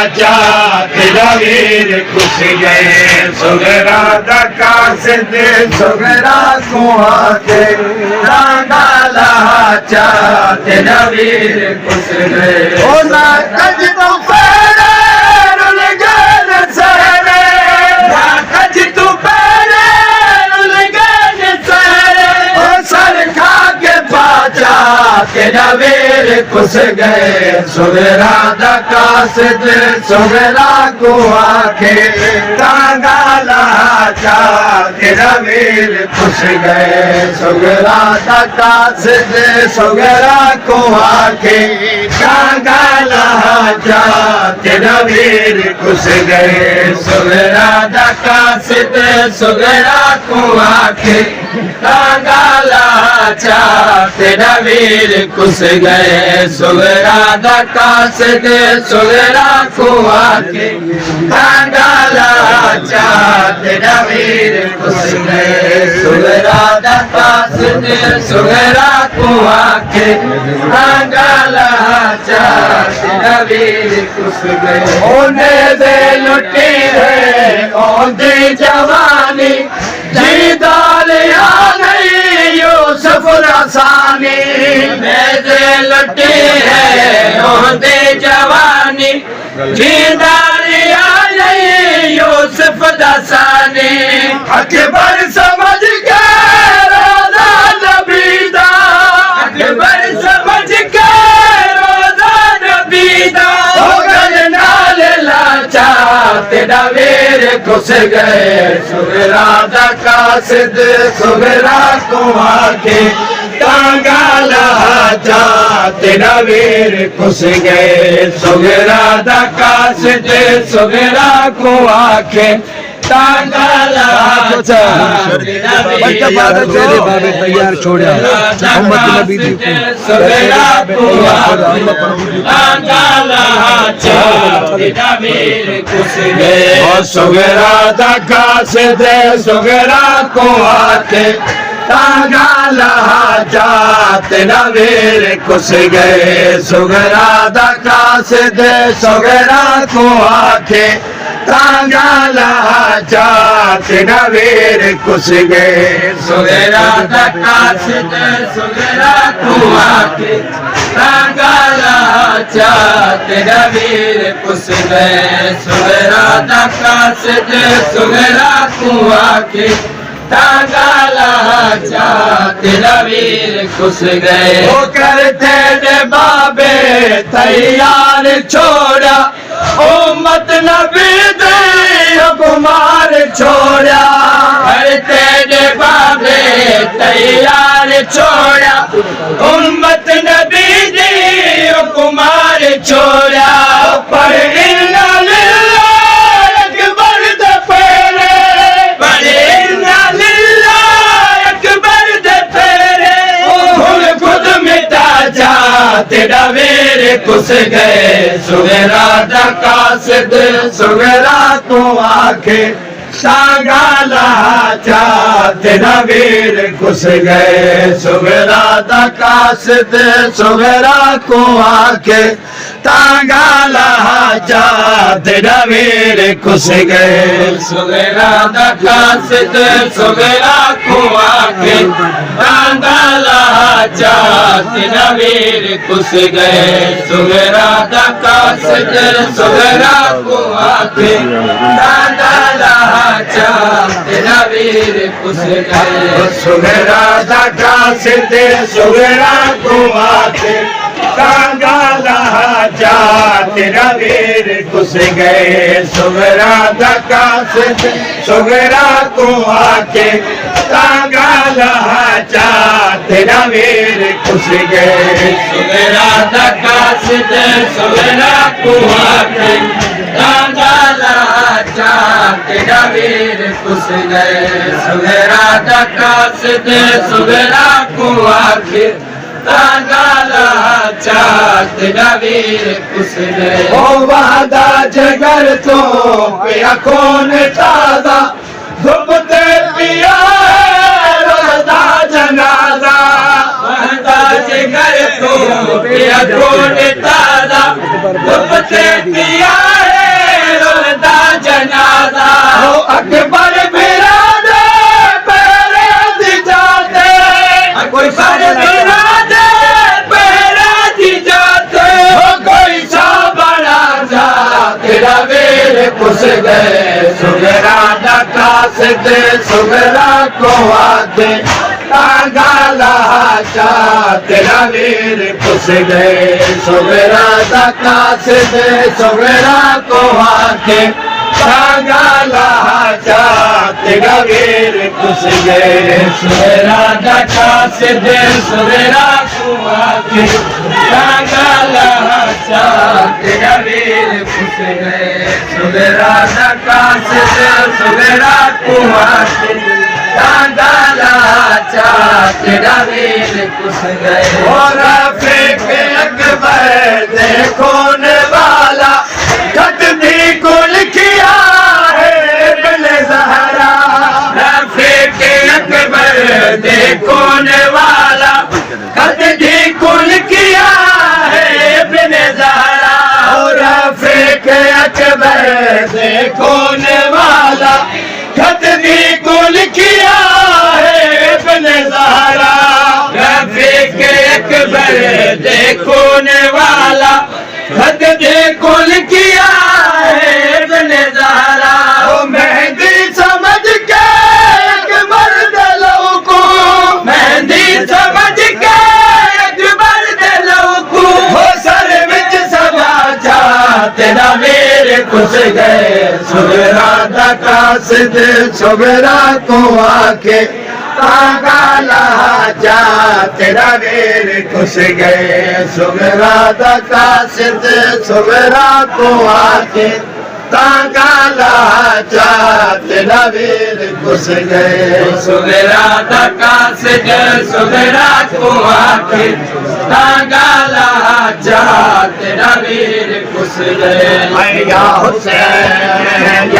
तेरा वीर कुछ गए सुगरा दका सिद्धे सुगरा कुआ के रांगाला चा तेरा वीर कुछ गए ओ ना कज तो पहले रुल गए सारे ना कज तो पहले रुल गए सारे ओ सर खा के बाजा तेरा वीर कुछ गए सुगरा दका सिद्धे सुगरा कुआ के रांगाला चा तेरा वीर कुछ गए सुगरा दका सिद्धे सुगरा कुआ के रांगाला चा तेरा वीर कुछ गए सुगरा दका सिद्धे सुगरा कुआ के रांगाला चा तेरा वीर कुछ गए सुगरा दका सिद्धे सुगरा कुआ के रांगाला चा तेरा वीर कुछ गए सुगरा दका सिद्धे सुगरा कुआ के रांगाला चा तेरा वीर कुछ गए ओने दे लुटी है ओंदी जवानी जीदार आ गई यूसुफ रसानी मेरे लुटी है ओंदी जवानी जीदार आ गई यूसुफ रसानी अकबर समझ के रोजा नबीदा अकबर समझ के रोजा नबीदा हो गए नाल लाचा तेरा वीर घुस गए सुगरा दका सिद्ध सुगरा कुआ के टांगाला चा तेरा वीर घुस गए सुगरा दका सिद्ध सुगरा कुआ के टांगाला चा तेरा वीर तैयार छोड़ा मोहम्मद नबी सुगरा कुआ टांगाला चा तेरा वीर घुस गए सुगरा दका सिद्ध सुगरा कुआ के टांगाला चा तेरा वीर घुस गए सुगरा दका सिद्ध सुगरा कुआ के टांगाला चा तेरा वीर घुस गए सुगरा दका सिद्ध सुगरा कुआ के टांगाला चा तेरा वीर घुस गए सुगरा दका सिद्ध सुगरा कुआ के टांगाला चा तेरा वीर घुस गए वो करते ने बाबे तैयार छोड़ा उम्मत नबी दे कुमार छोड़ा करते ने बाबे तैयार छोड़ा उम्मत नबी दे कुमार छोड़ा पर इन्ना लिल्लाह अकबर दे फेरे पर इन्ना लिल्लाह अकबर दे फेरे खुद खुद मिटा जा तेरा वीर घुस गए सुगरा दका सिद्ध सुगरा कुआ के टांगाला चा तेरा वीर घुस गए सुगरा दका सिद्ध सुगरा कुआ के टांगाला चा तेरा वीर घुस गए सुगरा दका सिद्ध सुगरा कुआ के टांगाला चा तेरा वीर घुस गए सुगरा दका सिद्ध सुगरा कुआ के टांगाला चा तेरा वीर घुस गए सुगरा दका सिद्ध सुगरा कुआ के टांगाला चा तेरा वीर घुस गए सुगरा दका सिद्ध सुगरा कुआ के टांगाला चा तेरा वीर घुस गए सुगरा दका सिद्ध सुगरा कुआ के टांगाला चा तेरा वीर घुस गए सुगरा दका सिद्ध सुगरा कुआ के टांगाला चा तेरा वीर घुस गए ओ वादा जगर तो पिया कौन ताजा धुपते पिया रोदा जनाजा वादा जगर तो पिया कौन ताजा धुपते पिया घुस गए सुगरा डका सिद्धे सुगरा को आते तागाला चा तेरा वीर घुस गए सुगरा डका सिद्धे सुगरा को आते तागाला चा तेरा वीर घुस गए सुगरा डका सिद्धे सुगरा को आते तागाला चा तेरा वीर घुस गए सुगरा डका सिद्धे सुगरा को आते तागाला चा तेरा वीर घुस गए और फेंक अकबर देखो ने वाला कतनी को लिखिया है बिले ज़हरा फेंक अकबर देखो ने वाला कतनी को लिखिया है बिले ज़हरा और फेंक अकबर देखो ने वाला कतनी को लिखिया है बिले ज़हरा फेंक अकबर देखो ने वाला खत देखो लिखिया है बिले ज़हरा ओ मेहंदी समझ के अकबर दिलों को मेहंदी समझ के अकबर दिलों को हो सर विच सजा जा तेरा वीर घुस गए सुगरा डका सिद्धे सुगरा को आके तागाला चा तेरा वीर घुस गए सुगरा डका सिद्धे सुगरा को आके तागाला चा तेरा वीर घुस गए सुगरा डका सिद्धे सुगरा को आके तागाला चा तेरा वीर घुस गए या हुसैन